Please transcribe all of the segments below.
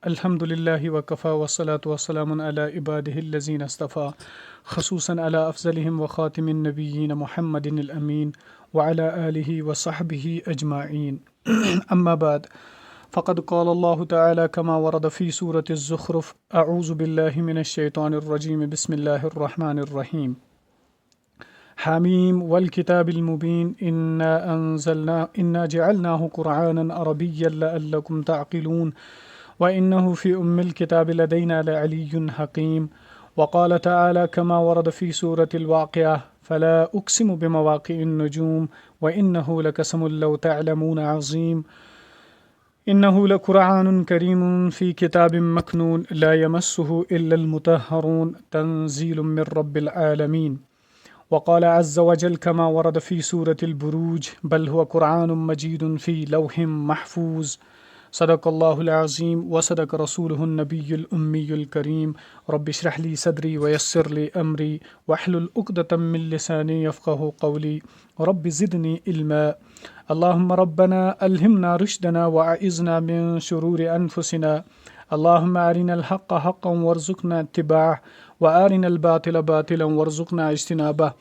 Alhamdulillahi wa kafa wa salatu wa salamun ala ibadihi allazina astafa khususan ala afzalihim wa khatimin nabiyyin Muhammadin al-amin wa ala alihi wa sahbihi ajma'in amma ba'd faqad qala Allah ta'ala kama warada fi surati az-zukhruf a'udhu billahi minash shaitanir rajim bismillahir rahmanir rahim حميم والكتاب المبين إنا جعلناه قرآنا عربيا لعلكم تعقلون وإنه في الكتاب لدينا لعلي حكيم وقال تعالى كما ورد في سورة الواقعة فلا أقسم بمواقع النجوم وإنه لقسم لو تعلمون عظيم إنه لقرآن كريم في كتاب مكنون لا يمسه إلا المطهرون تنزيل من رب العالمين وقال عز وجل كما ورد في سورة البروج بل هو قرآن مجيد في لوح محفوظ صدق الله العظيم وصدق رسوله النبي الأمي الكريم رب اشرح لي صدري ويسر لي أمري واحلل عقدة من لساني يفقه قولي رب زدني علما اللهم ربنا ألهمنا رشدنا وأعذنا من شرور أنفسنا اللهم أرنا الحق حقا وارزقنا اتباعه وأرنا الباطل باطلا وارزقنا اجتنابه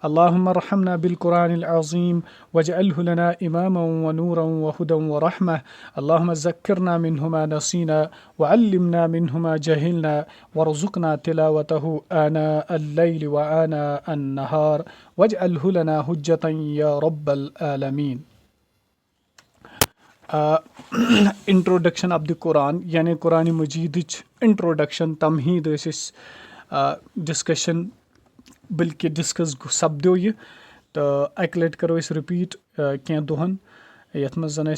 اللهم ارحمنا بالقرآن العظيم واجعله لنا إماما ونورا وهدى ورحمة اللهم ذكرنا منه ما نسينا وعلمنا منه ما جهلنا وارزقنا تلاوته آناء الليل وآناء النهار واجعله لنا حجة يا رب العالمين इंट्रोडक्शन ऑफ द कुरान यानी कुरान मजीदच इंट्रोडक्शन तमहीद डिस्कशन बल्कि डिस्कस सपदो यह तो अक लट करो रिपीट क्या दोहन यथ मज जन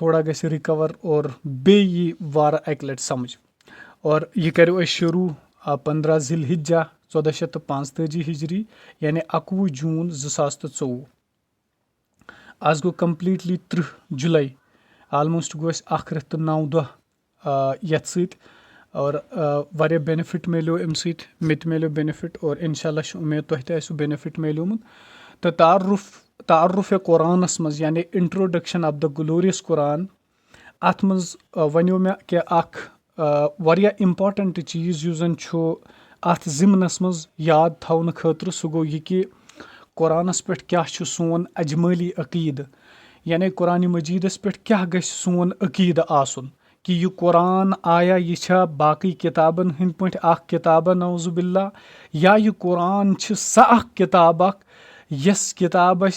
थोड़ा गस रिकवर और बे वार अक लट समझ और यह करो शुरू 15 ज़िलहिज्जा 1445 हिजरी यानी 21 जून 2024 आज गो कम्प्लीटली 30 जुलाई आलमोस्ट गो 1 रेत तो 9 दह यथ सत और वारिया बेनिफिट मिलो अम सत मे मिलो बेनिफिट और इंशाल्लाह उम्मीद तुह तह बेनिफिट मिलोमुत तो तारुफ कुरानस मज यानी introduction of the glorious Quran अत मज वनो मे कि वारिया इम्पॉर्टेंट चीज़ युस जन अत ज़िमनस मज याद थवन खतर सह गो यह कि कुरानस पे क्या सोन अजमली अकीद यानी कुरान मजीदस पे क्या गछ सोन अकीद आसन कि यह कुरान आया यह बाकी किताबन हंद पे किताब नौजुबिल्ला या यह कुरान सह किताब यस किताब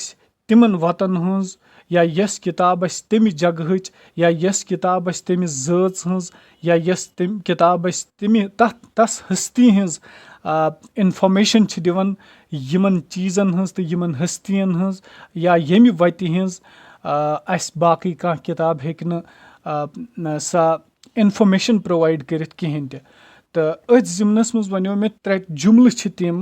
तिमन वतन हज या यस किताब तमि जगह या यस किताब तमि ज़ात हज या यस किताब तमि तस हस्ती हज इंफॉर्मेशन दिवन यमन चीज़न हज तो यमन हस्तियन हज या यमि वति हज अस बाकी कह किताब हेकन सा इंफॉर्मेशन प्रोवाइड करित कहें तो अथ ज़िमनस मज वनो मे 3 जुमल तिम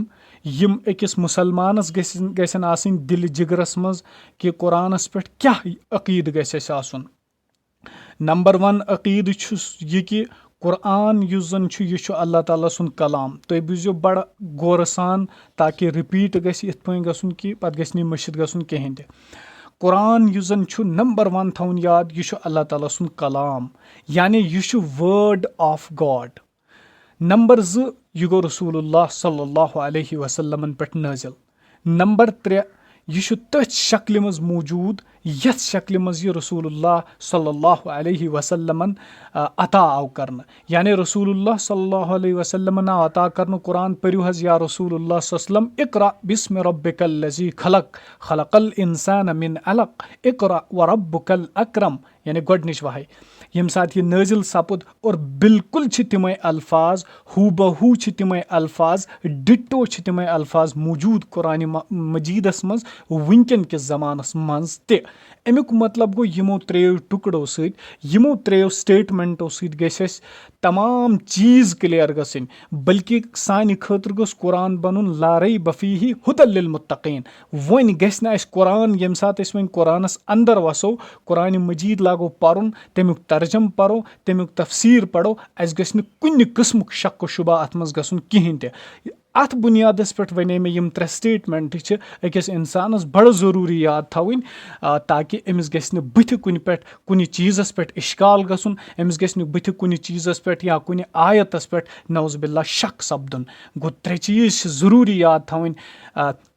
यम अकिस मुसलमानस गसन आसनि दिल जिगरस मज कि कुरानस पे क्या अकीद गछ आसन नंबर 1 अकीद यह कि कुरान युस जन यह अल्लाह ताला सुन कलाम तुम बुझो बड़ गौर सान ताकि रिपीट गछ इत पे गन कि पत गछ मशिद गन कहें कुरान युस जन नंबर 1 थवन याद यह अल्लाह ताला सुन कलाम यानी यह वर्ड ऑफ गॉड नंबर 2 यह गो रसूलुल्लाह सल्लल्लाहु अलैहि वसल्लम पे नाजिल नंबर 3 यह तथ शक्ल मज मौजूद यथ शक्ल मज यह रसूलुल्लाह सल्लल्लाहु अलैहि वसल्लम अता आव करन यानी रसूलुल्लाह सल्लल्लाहु अलैहि वसल्लम अता करन कुरान पर्यु हज या रसूलुल्लाह सल्लम इक़रा बिस्मि रब्बिकल लज़ी खलक खलकल इंसान मिन अलक इक़रा व रब्बुकल अकरम यानी गोडनिश वहाय यम साथ यह नाजिल सपुद और बिल्कुल तिमे अल्फाज हूबहू तिमे अल्फाज डिटो तिमे अल्फाज मौजूद कुरान मजीदस मज वुनकन किस ज़मानस मज ते अमुक मतलब गो यमो 3 टुकड़ो यमो 3 स्टेटमेंटो गस तमाम चीज़ क्लियर गसिन बल्कि सानि खतर गोस कुरान बनुन लारई बफीही हुदल लिल मुत्तकीन वन गस न अस कुरान यम साथ अस वन कुरानस अंदर वसो कुरान मजीद लागो परुन तमुक तर्जम परो तमुक तफसीर पढ़ो अस गस न कुन किस्मुक शक शुबा अत मज गसुन कहीं ते अथ बुनियादस पे वने मे यम 3 स्टेटमेंट अकिस इंसानस बड़ जरूरी याद थवन ताकि अमिस गि बुथ कुन पे कुन चीज़स पे इश्काल गसुन, अमिस गि बुथ कुन चीज़स पे या कुन आयतस पे नौज़बिल्ला शक सपदुन। गो 3 चीज़ ज़रूरी याद थवन।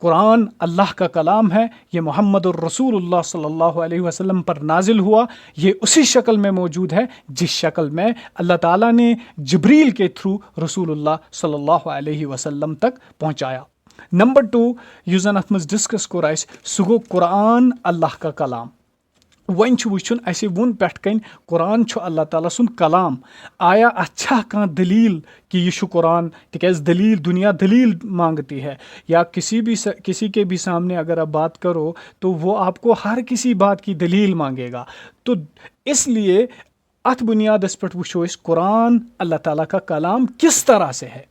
कुरान अल्लाह का कलाम है, ये मोहम्मद रसूलुल्लाह सल्लल्लाहु अलैहि वसल्लम पर नाजिल हुआ, ये उसी शक्ल में मौजूद है जिस शक्ल में अल्लाह ताला ने जिब्रील के थ्रू रसूलुल्लाह सल्लल्लाहु अलैहि वसल्लम तक पहुँचाया। नंबर 2 युस जन अथ मज डिस्कस कोर आइस सु गो कुरान अल्लाह का कलाम। वन वुचुन असे वोन पेट कन कुरान अल्लाह ताला सुन कलाम। आया अच्छा कहाँ दलील कि ये कुरान, तिकाज दलील दुनिया दलील मांगती है, या किसी के भी सामने अगर आप बात करो तो वो आपको हर किसी बात की दलील मांगेगा। तो इसलिए अथ बुनियादस पे वुचो कुरान अल्लाह ताला का कलाम किस तरह से है।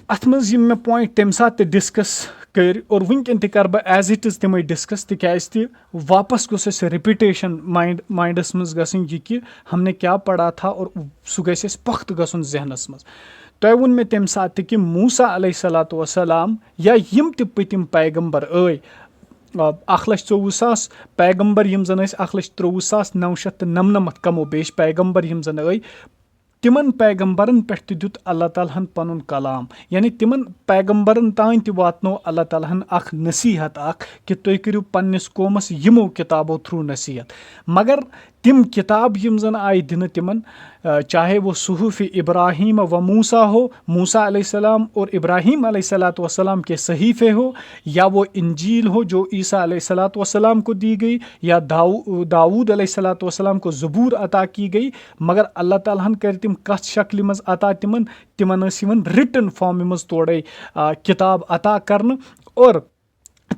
अथ मज मे पॉइंट तम साथ डिस्कस कर और वनकन कर बह एज इट इज़ तमें डिस्कस तिकाज वापस गोस रिपीटेशन माइंडस मज गसन ये कि हमने क्या पढ़ा था और सह गस पख्त गसन जहनस मज। तोह वोन मे तम साथ कि मूसा अलैहिस्सलातु वस्सलाम या यम त पतिम पैगम्बर 1,24,000 पैगम्बर यम जन 1,23,999 कमो बेश पैगम्बर यम जन तिमन पैगम्बरन पे दुत अल्लाह तालाहन पनुन कलाम, यानी तिमन पैगम्बरन तान वातनो अल्लाह तालाहन अख नसीहत कि तुम करू पन्निस कौमस यमो किताबों थ्रू नसीहत। मगर तिम किताब यम जन आय दिन तिमन, चाहे वो सुहूफ़ इब्राहीम व मूसा हो, मूसा अलैहिस्सलाम और इब्राहीम अलैहिस्सलातु वस्सलाम के सहीफ़े हो, या वो इंजील हो जो ईसा अलैहिस्सलातु वस्सलाम को दी गई, या दाऊद अलैहिस्सलातु वस्सलाम को ज़बूर अता की गई, मगर अल्लाह तालाहन कर तिम कथ शक्ल मज अता तिमन रिटन फॉर्म मज तोड़े किताब अता करन, और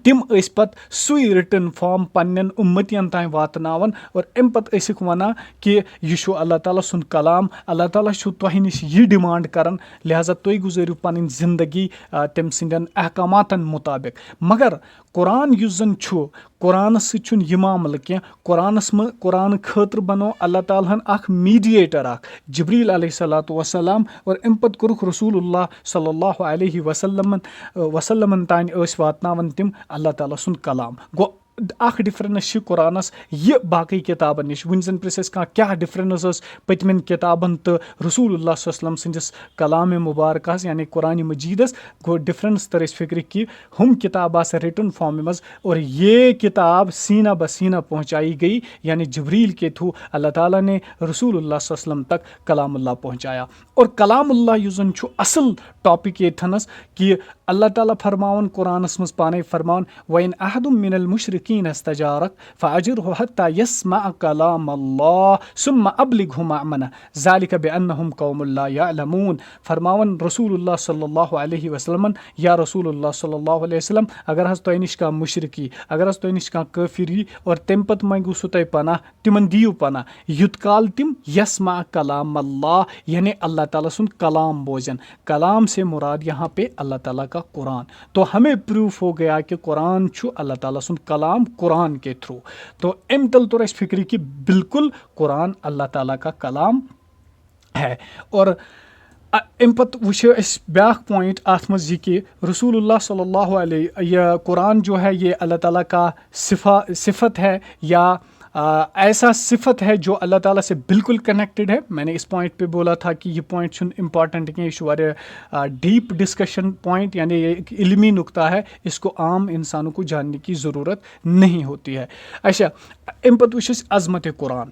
तिम पत सुई रिटन फॉर्म पन्न उम्मतियन तान वातनावन, और अम पत वना कि यह अल्लाह ताला सुन कलाम। अल्लाह ताला तुह निश यह डिमांड करन, लिहाजा तुम गुजरू पन जिंदगी तम सिंदन अहकामातन मुताबिक। मगर कुरान युस जन कुरान सु यह मामल क्या, कुरान खतर बनो अल्लाह तालाहन अख मीडिएटर जिब्रील अलैहिस्सलातु वस्सलाम, और अम पत कोरुख रसूलुल्लाह सल्लल्लाहु अलैहि वसल्लम तान वातनावन तिम अल्लाह ताला सुन कलाम। गो अख डिफरेंस कुरानस यह बाकी किताबन निश। वन जन प्रिस क्या डिफरेंस पतमन किताबन तो रसूलुल्लाह सल्लल्लाहु अलैहि वसल्लम कलाम मुबारक यानी कुरान मजीदस, गो डिफरेंस तर फिक्र कि हम किताब रिटन फॉर्म मज, और ये किताब सीना बसीना पहुँचाई गई, यानी जिब्रील के थ्रू अल्लाह ताला ने रसूलुल्लाह सल्लल्लाहु अलैहि वसल्लम तक कलामुल्लाह पहुँचाया। और कलामुल्लाह युस जन असल टॉपिक ये थनस कि अल्लाह ताला फरमावन कुरानस मज पाने फरमान वइन अहदुम मिनल मुशरिकीन इस्तजारक फअजिरहु हत्ता यस्मअ कलाम अल्लाह सुम्मा अब्लिगहु मअमना ज़ालिका बिअन्नहुम कौमुन ला यअलमून। फरमावन रसूलुल्लाह सल्लल्लाहु अलैहि वसल्लम, या रसूलुल्लाह सल्लल्लाहु अलैहि वसल्लम अगर हस तोह निश कह मुशरिकी, अगर हस तोह निश कह काफिरी, और तम पत मंगू सु तोह पनाह, तिमन दियु पनाह युत काल तिम यस्मअ कलाम अल्लाह, यानी अल्लाह ताला सुन कलाम बोजन। कलाम से मुराद यहाँ पे अल्लाह ताला का कुरान। तो हमें प्रूफ हो गया कि कुरान छु अल्लाह ताला सुन कलाम कुरान के थ्रू। तो अम तल तो फिक्री कि बिल्कुल कुरान अल्लाह ताला का कलाम है। और अम पत वुचो ब्याक पॉइंट अथ मज यह कि रसूलुल्लाह सल्लल्लाहु अलैहि यह कुरान जो है ये अल्लाह ताला का सिफत है, या ऐसा सिफत है जो अल्लाह ताला से बिल्कुल कनेक्टेड है। मैंने इस पॉइंट पे बोला था कि ये पॉइंट छुन इम्पॉर्टेंट कि यह डीप डिस्कशन पॉइंट, यानी ये एक इल्मी नुक्ता है, इसको आम इंसानों को जानने की ज़रूरत नहीं होती है। अच्छा, अम पत वुच अज़मत कुरान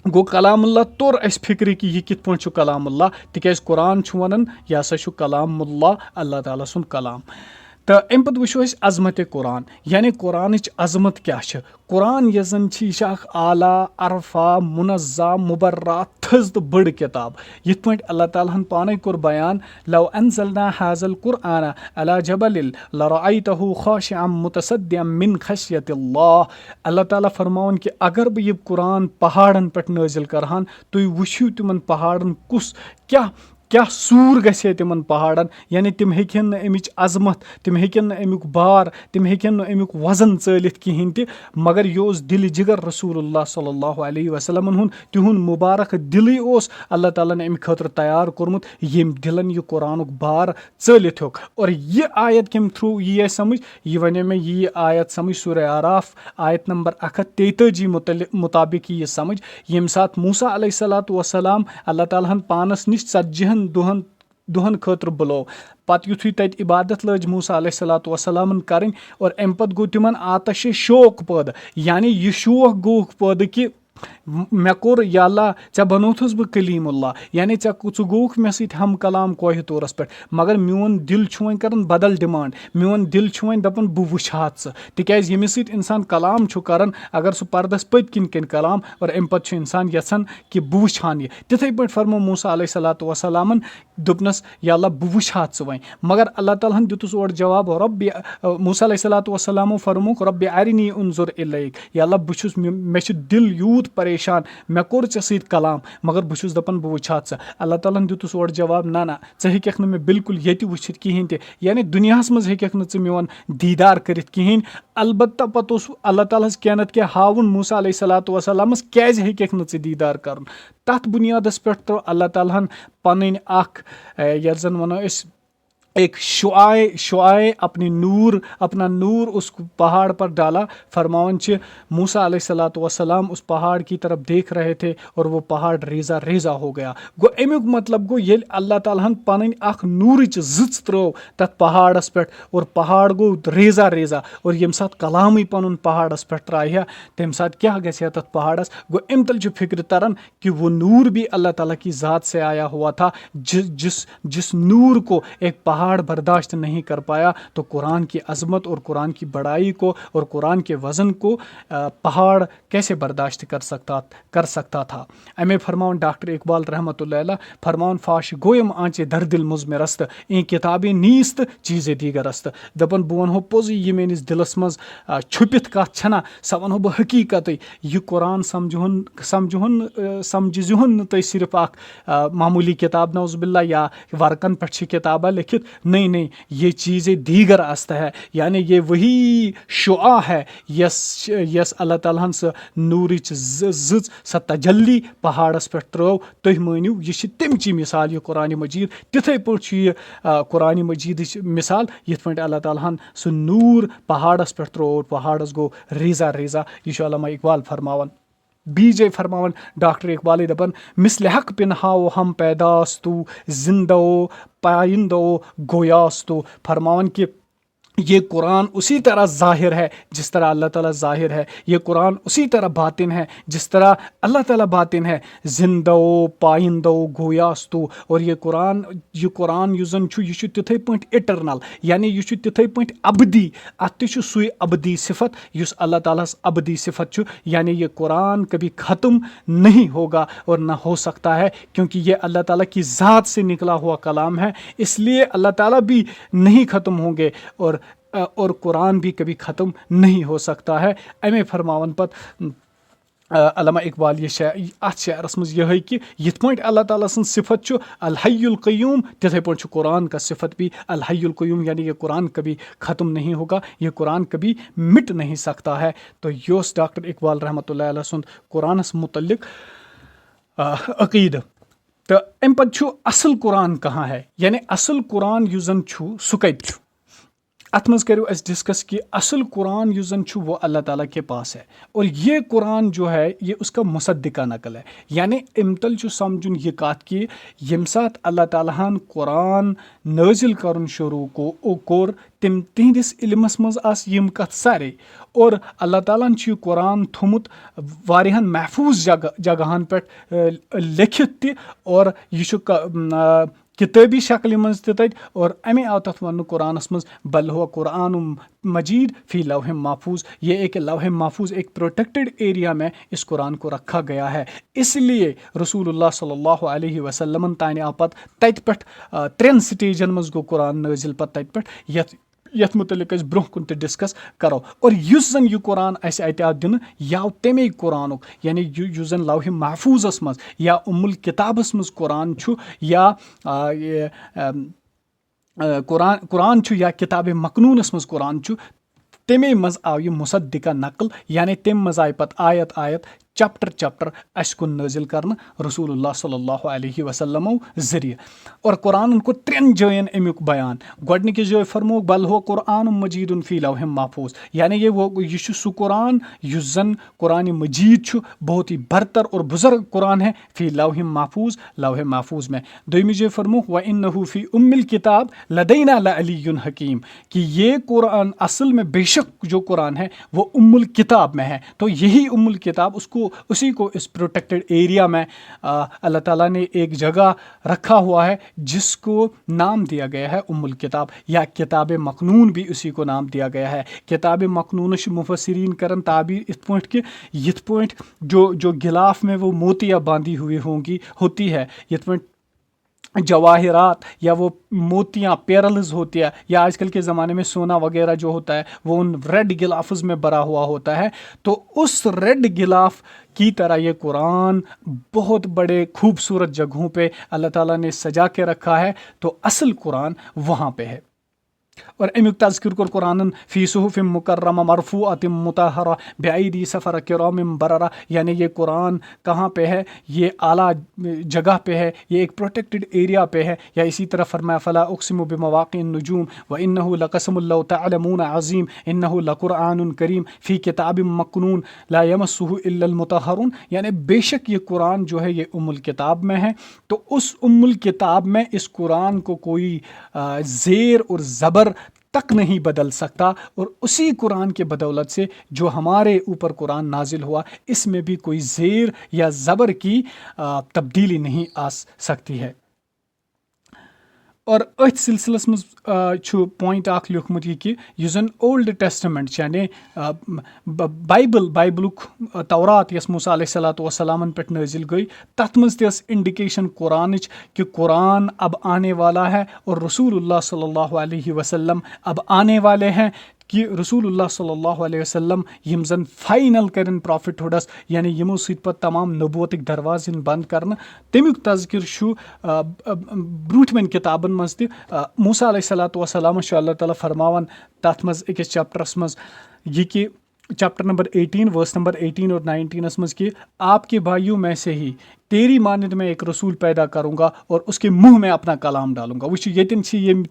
गो कलामुल्लाह तोर अस फिक्र कि यह कित पॉइंट कलामुल्लाह, तिकाज कुरान वनान यह हसा कलामुल्लाह अल्लाह ताला सुन कलाम। तो अम पत वुचो अज़मत कुरान, यानी कुरान अज़मत क्या। कुरान यजन यह आला अरफा मुनज़्ज़ा मुबर्रा थज तो बड़ किताब। यिथ पॉइंट अल्लाह ताला पाने कोर बयान लव अनज़लना हाज़ल कुरआन अला जबलिल लरअयतहु खाशिअम मुतसद्दिअम मिन खश्यतिल्लाह। अल्लाह ताला फरमावन कि अगर बह यह कुरान पहाड़न पे नाजिल करहान, तुम वुचो तिमन पहाड़न कुस क्या क्या सूर गژھِ तिमन पहाड़न, यानी तिम हेकन नہٕ अमिच अजमत, तिम हेकन नہٕ अमिक बार, तिम हेकन नہٕ अमिक वजन ژٲلِتھ کِہیٖنۍ تہِ, मगर یہِ اوس دِلہِ جِگر رسول اللہ صلی اللہ علیہ وسلمن ہُنٛد, تِہُنٛد مُبارک دِلٕے اوس اللہ تعالیٰ ہن اَمہِ خٲطرٕ تیار کوٚرمُت ییٚمۍ دِلن یہِ قرآنُک بار ژٲلِتھ ہیوٚک. اور یہِ آیت کَمہِ تھروٗ یی اَسہِ سمجھ, یہِ وَنیو مےٚ یی آیت سمجھ سورہ آراف آیت نمبر 143 مُطابق یی یہِ سمجھ, ییٚمہِ ساتہٕ موسیٰ علیہ الصلوۃ والسلام اللہ تعالیٰ ہن پانس نِش 40 دۄہن خٲطرٕ بُلو, پتہٕ یُتھُے تتہِ عبادت لٲج موسیٰ علیہ الصلوۃ والسلامن کرٕنۍ, اور امہِ پتہٕ گوٚو تِمن آتشے شوق پٲدٕ, یعنی یہِ شوق گوٚوُکھ پٲدٕ کہِ مےٚ کوٚر یا اللہ ژےٚ بنوتھُس بہٕ کلیٖم اللہ, یعنی ژٕ گوٚوُکھ مےٚ سۭتۍ ہم کلام کوہِ طورس پٮ۪ٹھ, مگر میون دِل چھُ وۄنۍ کران بدل ڈِمانڈ, میون دِل چھُ وۄنۍ دپان بہٕ وٕچھِ ہا ژٕ, تِکیازِ ییٚمِس سۭتۍ انسان کلام چھُ کران اگر سُہ پردس پٔتۍ کِنۍ کرِ کلام, اور امہِ پتہٕ چھُ انسان یژھان کہِ بہٕ وٕچھِ ہان یہِ, تِتھٕے پٲٹھۍ فرمو موسیٰ علیہ الصلوۃ والسلامن, دوٚپنس یا اللہ بہٕ وٕچھِ ہا ژٕ وۄنۍ, مگر اللہ تعالیٰ ہن دِتُس اورٕ جواب, رۄبِ موسیٰ علیہ الصلوۃ والسلامو فرمووُکھ رۄبِ ارنی انظر الیک, یا اللہ بہٕ چھُس مےٚ چھُ دِل یوٗت پریشان, مےٚ کوٚر ژےٚ سۭتۍ کلام مگر بہٕ چھُس دپان بہٕ وٕچھِ ہا ژٕ. اللہ تعالیٰ ہن دِتُس اورٕ جواب, نہ ژٕ ہیٚککھ نہٕ مےٚ بالکل ییٚتہِ وٕچھِتھ کِہیٖنۍ تہِ, یعنی دُنیاہس منٛز ہیٚککھ نہٕ ژٕ میون دیٖدار کٔرِتھ کِہیٖنۍ, البتہ پتہٕ اوس اللہ تعالیٰ ہس کینٛہہ نتہٕ کینٛہہ ہاوُن موسیٰ علیہ الصلوۃ والسلامس کیازِ ہیٚککھ نہٕ ژٕ دیٖدار کرُن. تتھ بُنیادس پٮ۪ٹھ ترٲو اللہ تعالیٰ ہن پنٕنۍ اکھ یتھ زن ونو أسۍ ایک شعائے اپنا نور اس پہاڑ پر ڈالا. فرماون چھِ موسیٰ علیہ الصلوۃ والسلام اس پہاڑ کی طرف دیکھ رہے تھے اور وہ پہاڑ ریزا ریزا ہو گیا. گوٚو امیُک مطلب گوٚو ییٚلہِ اللہ تعالیٰ ہن پنٕنۍ اکھ نوٗرٕچ زٕژ ترٲو تتھ پہاڑس پٮ۪ٹھ, اور پہاڑ گوٚو ریزا ریزا, اور ییٚمہِ ساتہٕ کلامٕے پنُن پہاڑس پٮ۪ٹھ ترایہِ ہا تمہِ ساتہٕ کیٛاہ گژھِ ہا تتھ پہاڑس. گوٚو امہِ تل چھُ فکرِ تران کہ وہ نور بھی اللہ تعالیٰ کی ذات سے آیا ہوا تھا, جس نور کو ایک پہاڑ برداشت نہیں کر پایا, تو قرآن کی عظمت اور قرآن کی بڑائی کو اور قرآن کے وزن کو پہاڑ کیسے برداشت کر سکتا تھا. امی فرماون ڈاکٹر اقبال رحمۃ اللہ علیہ, فرماون فاش گویم آنچے در دل مزمر است, این کتابیں نیست چیزیں دیگر است. دپن بہٕ ونہو پوٚزُے یہِ میٲنِس دِلس منٛز چھُپِتھ کتھ چھنا, سۄ ونہو بہٕ حقیٖقتٕے. یہِ قرآن سمجھزِہون نہٕ تُہۍ صرف اکھ معموٗلی کِتاب نعوذ باللہ یا ورقن پٮ۪ٹھ چھِ کِتابہ لیکھِتھ, نہیں یہ چیزیں دیگر است ہے, یعنی یہ وہی شعاع ہے یس اللہ تعالیٰ ہن سۄ نوٗرٕچ زٕژ سۄ تجلی پہاڑس پٮ۪ٹھ ترٲو. تُہۍ مٲنِو یہِ چھِ تمچی مثال یہِ قرآنِ مجیٖد, تِتھٕے پٲٹھۍ چھُ یہِ قرآنِ مجیٖدٕچ مثال, یِتھ پٲٹھۍ اللہ تعالیٰ ہن سُہ نوٗر پہاڑس پٮ۪ٹھ ترٲو اور پہاڑس گوٚو ریزا ریزا. یہِ چھُ علامہ اقبال فرماوان. بیٚیہِ جایہِ فرماوان ڈاکٹر اقبالٕے دپان, مثلِ حق پِنہاو ہم پیداستو زندو پایندو گویاستو. فرماون کہ یہ قرآن اسی طرح ظاہر ہے جس طرح اللہ تعالیٰ ظاہر ہے, یہ قرآن اسی طرح باطن ہے جس طرح اللہ تعالیٰ باطن ہے. زندو پایندو گویاستو, اور یہ قرآن یُس زن چھُ یہِ چھُ تِتھٕے پٲٹھۍ اِٹرنل, یعنی یہِ چھُ تِتھٕے پٲٹھۍ ابدی. اتھ تہِ چھُ سُے ابدی صفت یُس اللہ تعالیٰ ہس ابدی صفت چھُ, یعنی یہ قرآن کبھی ختم نہیں ہوگا اور نہ ہو سکتا ہے, کیونکہ یہ اللہ تعالیٰ کی ذات سے نکلا ہوا کلام ہے, اس لیے اللہ تعالیٰ بھی نہیں ختم ہوں گے اور قرآن بھی کبھی ختم نہیں ہو سکتا ہے. امی فرماون پت علامہ اقبال یہِ اتھ شعرس منٛز یِہٕے کہِ یِتھ پٲٹھۍ اللہ تعالیٰ سٕنٛز صفت چھُ الحی القیوم, تِتھٕے پٲٹھۍ چھُ قرآن کا صفت بھی الحی القیوم, یعنی یہ قرآن کبھی ختم نہیں ہوگا, یہ قرآن کبھی مٹ نہیں سکتا ہے. تو یہِ اوس ڈاکٹر اقبال رحمۃ اللہ علیہ سُنٛد قرآنس متعلق عقیدٕ. تہٕ امہِ پتہٕ چھُ اصل قرآن کہاں ہے, یعنی اصل قرآن یُس زن چھُ سُہ کتہِ چھُ. اتھ منٛز کٔرِو أسۍ ڈسکس کہ اصل قرآن یُس زن چھُ وہ اللہ تعالیٰ کے پاس ہے, اور یہ قرآن جو ہے یہ اس کا مصدقہ نقل ہے. یعنی امہِ تل چھُ سمجھُن یہِ کتھ کہِ ییٚمہِ ساتہٕ اللہ تعالیٰ ہن قرآن نٲزِل کرُن شروٗع کوٚر تِہنٛدِس علمس منٛز آسہٕ یِم کتھ سارے, اور اللہ تعالیٰ ہن چھُ یہِ قرآن تھوٚمُت واریاہن محفوٗظ جگہن پٮ۪ٹھ لیکھِتھ تہِ, اور یہِ چھُ کِتٲبی شکلہِ منٛز تہِ تتہِ, اور امی آو تتھ وننہٕ قرآنس منٛز بل ہوا قرآن مجید فی لوح محفوظ. یہ ایک لوح محفوظ ایک پروٹیکٹڈ ایریا میں اس قرآن کو رکھا گیا ہے. اس لیے رسول اللہ صلی اللہ علیہ وسلم تانۍ آو پتہٕ تتہِ پٮ۪ٹھ 3 سٹیجن منٛز گوٚو قرآن نٲزِل پتہٕ تتہِ پٮ۪ٹھ, यथ मुतलिक अस ब्रोह कुन डिस्कस करो। और युस जन यह कुरान अस अत आव दिन याव तमे कुरानुक, यानी युस जन लौह महफूजस मज या उम्मुल किताबस मज कुरान छु या कुरान छु या किताब मकनूनस मज कुरान छु, तमे मज आव यह मुसद्दिका नकल, यानी तम मज आय पत आयत आयत चैप्टर चैप्टर अस कुन नाजिल करन रसूलुल्लाह सल्लल्लाहु अलैहि वसल्लम जरिए। और कुरान को 3 जयन अमुक बयान। गोडनिक जय फरमो बल हो कुरान मजीदुन फी लौह महफूज, यानी ये सु कुरान युस जन कुरान मजीद छु, बहुत ही बरतर और बुजुर्ग कुरान है, फी लौह महफूज, लौह महफूज में। दोमी जय फरमो व इन्नहु फी उम्मिल किताब लदैना लअलियुन हकीम, कि ये कुरान असल में बेशक जो कुरान है वो उम्मुल किताब में है। तो यही उम्मुल किताब उसी को इस प्रोटेक्टेड एरिया में अल्लाह ताला ने एक जगह रखा हुआ है जिसको नाम दिया गया है उम्मुल किताब, या किताब मकनून भी उसी को नाम दिया गया है। किताब मकनून मुफस्सिरीन करन ताबीर इस पॉइंट के यथ पॉइंट जो गिलाफ में वो मोतियाँ बांधी हुई होती है, यथ पॉइंट जवाहिरात या वो मोतियाँ पेरल्स होती है, या आजकल के ज़माने में सोना वगैरह जो होता है वो उन रेड गिलाफ्स में भरा हुआ होता है। तो उस रेड गिलाफ की तरह ये कुरान बहुत बड़े खूबसूरत जगहों पे अल्लाह ताला ने सजा के रखा है। तो असल कुरान वहाँ पे है। और अमुक तज़किर कर कुरान फ़ी सुहुफ़ मुकर्रमा मरफ़ूअतिन मुतहरा बिअयदी सफ़रा किरामिन बररा, यानी ये कुरान कहाँ पे है, ये आला जगह पे है, ये एक प्रोटेक्टेड एरिया पे है। या इसी तरह फरमाया फ़ला उक़सिमु बिमवाक़िन नुजूम व इन्नहु लक़समुन लौ तअलमून अज़ीम इन्नहु लक़ुरआनुन करीम फ़ी किताबिम मकनून ला यमस्सुहु इल्लल मुतहरून, यानी बेशक ये कुरान जो है ये उम्मुल किताब में है। तो उस उम्मुल किताब में इस कुरान को कोई ज़ेर और ज़बर तक नहीं बदल सकता। और उसी कुरान के बदौलत से जो हमारे ऊपर कुरान नाजिल हुआ, इसमें भी कोई ज़ेर या ज़बर की तब्दीली नहीं आ सकती है। और अथ सिलसिलस मज पॉइंट अख लिखमुत कि यु जन ओल्ड टेस्टमेंट यानी बाइबलुक तौरात यस मूसा अलैहिस्सलातु वस्सलामन पे नाजिल गई, तथ मज तस इंडिकेशन कुरानिच कि कुरान अब आने वाला है और रसूलुल्लाह सल्लल्लाहु अलैहि वसल्लम अब आने वाले हैं, कि रसूलुल्लाह सल्लल्लाहु अलैहि वसल्लम यम जन फाइनल करन प्रॉफिटहुडस, यानी यमो सहित पर तमाम नबूवतिक दरवाज़न बंद करन। तमिक तज़किर छु ब्रूठमन किताबन मज त मूसा अलैहिस्सलातु वस्सलाम अल्लाह ताला फरमावन तथ मज अकिस चैप्टरस मज ये कि चैप्टर नंबर 18 वर्स नंबर 18 और 19 मज कि आपके भाइयों में से ही तेरी मानद में एक रसूल पैदा करूँगा और उसके मुँह में अपना कलाम डालूंगा। वो ये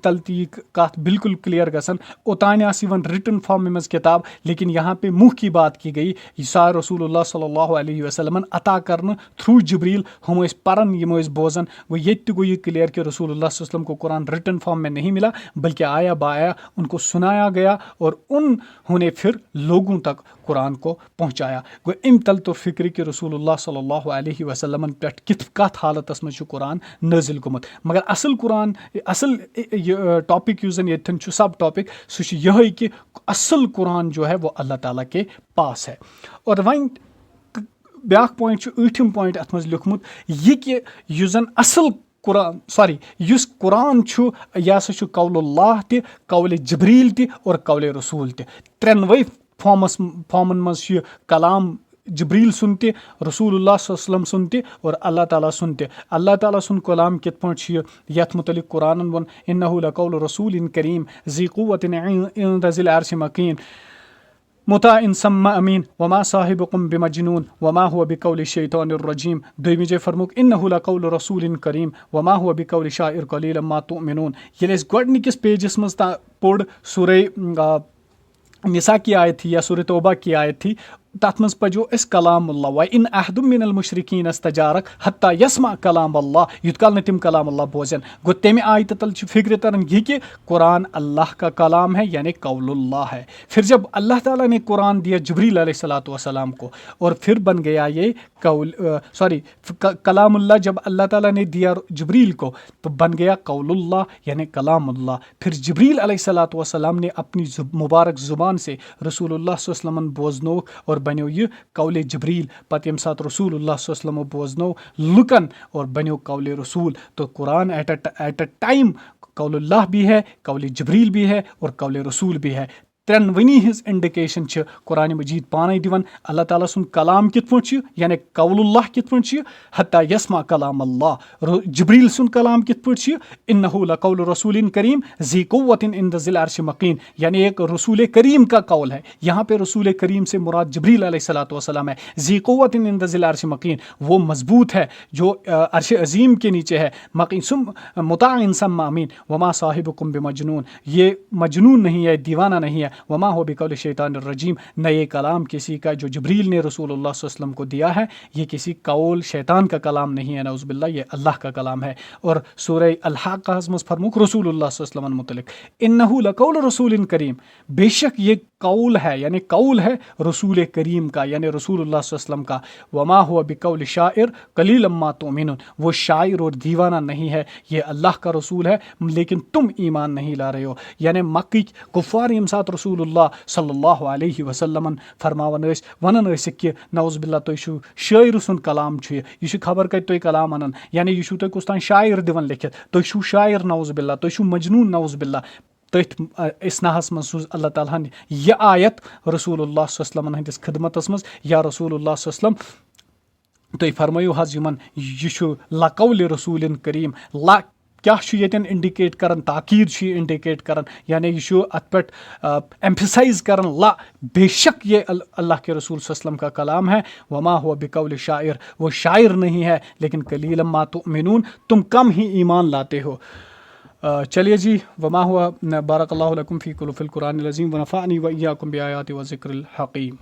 तल ती कत बिल्कुल क्लियर गसन, ओतान वन रिटन फॉर्म में मज किताब, लेकिन यहाँ पे मुँह की बात की गई। ईसा रसूलुल्लाह सल्लल्लाहु अलैहि वसल्लम अता करन थ्रू जिब्रील, हम परन यम बोजन। वो ये गो ये क्लियर कि रसूलुल्लाह सल्लल्लाहु अलैहि वसल्लम को कुरान रिटन फॉर्म में नहीं मिला, बल्कि आया बाया उनको सुनाया गया और उन्होंने फिर लोगों तक कुरान को पहुँचाया। गो इम तल तो फिक्र कि रसूलुल्लाह सल्लल्लाहु अलैहि वसल्लम पे कत हालतस मज कुरान नाजिल गुमत। मगर असल कुरान असल टॉपिक यूज ये सब टॉपिक सह यह कि असल कुरान जो है वो अल्लाह ताला के पास है। और वहीं ब्याक पॉइंट ऊठम पॉइंट अत मज लिखमुत यह कि युस जन असल कुरान युस कुरान छु यह हसा कौलुल्लाह ते कौल जिब्रील ते और कौल रसूल ते, त्रेनवे फॉर्मन मज कलाम जिब्रील सुनते, रसूलुल्लाह सल्लल्लाहु अलैहि वसल्लम सुनते और अल्लाह ताला सुनते। अल्लाह ताला सुन कलाम कित पॉइंट यथ मुतलिक कुरान वन इन्नहु लकौल रसूलिन करीम ज़ी क़ुव्वतिन इंद ज़िल अर्श मकीन मुताइन सम्मा अमीन वमा साहिबुकुम बिमजनून वमा हुवा बिकौलि शैतानिर रजीम। दोइमी जे फरमुक इन्नहु लकौल रसूलिन करीम वमा हुवा बिकौलि शाइर कलीलन मा तुमिनून। ये गोडनिकिस पेजस मज पोड़ सूरह निसा की आयत थी या सूरह तौबा की आयत थी, तथ मज पजो अस कलामुल्लाह व इन अहदुम मिनल मुशरिकीन इस्तजारक हत्ता यस्मा कलाम अल्लाह, युत काल न तिम कलाम अल्लाह बोजन। गो तमे आयत तल फिक्र तरन ये कि कुरान अल्लाह का कलाम है, यानी कौलुल्लाह है। फिर जब अल्लाह ताला ने कुरान दिया जिब्रील अलैहिस्सलातु वस्सलाम को और फिर बन गया ये कलामुल्लाह, जब अल्लाह ताला ने दिया जिब्रील को तो बन गया कौलुल्लाह यानी कलामुल्लाह। फिर जिब्रील अलैहिस्सलातु वस्सलाम ने अपनी मुबारक ज़ुबान से रसूलुल्लाह सल्लल्लाहु अलैहि वसल्लम बोजनो और बनो यह कौल जिब्रील। पत यम सात रसूलुल्लाह सल्लल्लाहु अलैहि वसल्लम बोजनो लुकन और बनो कौल रसूल। तो कुरान एट अ टाइम कौलुल्लाह भी है, कौल जबरील भी है और कौल रसूल भी है। त्रेनवनी हज इंडिकेशन कुरान मजीद पाने दिवन अल्लाह ताला सुन कलाम कित पा यानी कौलुल्लाह कित पा हत्ता यस्मा कलाम अल्लाह। जबरील सुन कलाम कित पा इन्नहु लकौल रसूलिन करीम ज़ी कुव्वतिन इंद ज़िल अर्श मकीन, यानी एक रसूल करीम का कौल है। यहाँ पे रसूल करीम से मुराद जबरील अलैहिस्सलातु वस्सलाम है। ज़ी कुव्वतिन इंद ज़िल अर्श मकीन, वो मजबूत है जो अर्श अजीम के नीचे है। मकीन सुम मुताइन सम्मा अमीन वमा साहिबुकुम बिमजनून, ये मजनून नहीं है, दीवाना नहीं है। वमा हो बिकौल शैतान रजीम, न ये कलाम किसी का जो जबरील ने रसूलुल्लाह सल्लल्लाहु अलैहि वसल्लम को दिया है ये किसी कौल शैतान का कलाम नहीं है, नऊज़ुबिल्लाह, ये अल्लाह का कलाम है। और सूरह अल-हाक़्क़ा में फरमुक रसूलुल्लाह सल्लल्लाहु अलैहि वसल्लम मुतल्लिक़ इन्नहु लकौल रसूलिन करीम, बेशक ये कौल है यानी कौल है रसूल करीम का यानी रसूलुल्लाह सल्लल्लाहु अलैहि वसल्लम का। वमा हुआ बिकौल शाइर कलीलन मा तुमिनून, वो शायर और दीवाना नहीं है, ये अल्लाह का रसूल है लेकिन तुम ईमान नहीं ला रहे हो। यानी मक्की कुफ़ार यम साथ रसूलुल्लाह सल्लल्लाहु अलैहि वसल्लम फरमावन वनन कि नऊज़ुबिल्लाह तुम छो शायर सुन कलाम छ यह खबर कत तुम कलाम अनन, यानी यह तुम कुछ तान शायर दिवन लिखित, तुम छो शायर नऊज़ुबिल्लाह, तुम छो मजनून नऊज़ुबिल्लाह। तथ इसनाहस मज सूज अल्लाह ताला यह आयत रसूलुल्लाह सल्लल्लाहु अलैहि वसल्लम हंदिस खिदमतस मज, या रसूलुल्लाह सल्लल्लाहु अलैहि वसल्लम तुम फरमायो हज यमन यह लकौल रसूलिन करीम, ला क्या यन इंडिकेट करन, ताकीद इंडिकेट करन, यानी यह अत पे एम्फसाइज करन ला बेशक ये अल्लाह के रसूल सल्लल्लाहु अलैहि वसल्लम का कलाम है। वमा हुआ बिकौल शायर, वो शायर नहीं है लेकिन कलीलन मा तुमिनून, तुम कम ही ईमान लाते हो। चलिए जी, वमा हुआ बारकल्लाहु लकुम फ़ी कुल फ़िल कुरानिल अज़ीम व नफ़अनी व इय्याकुम बिआयाति व ज़िक्रिल हकीम।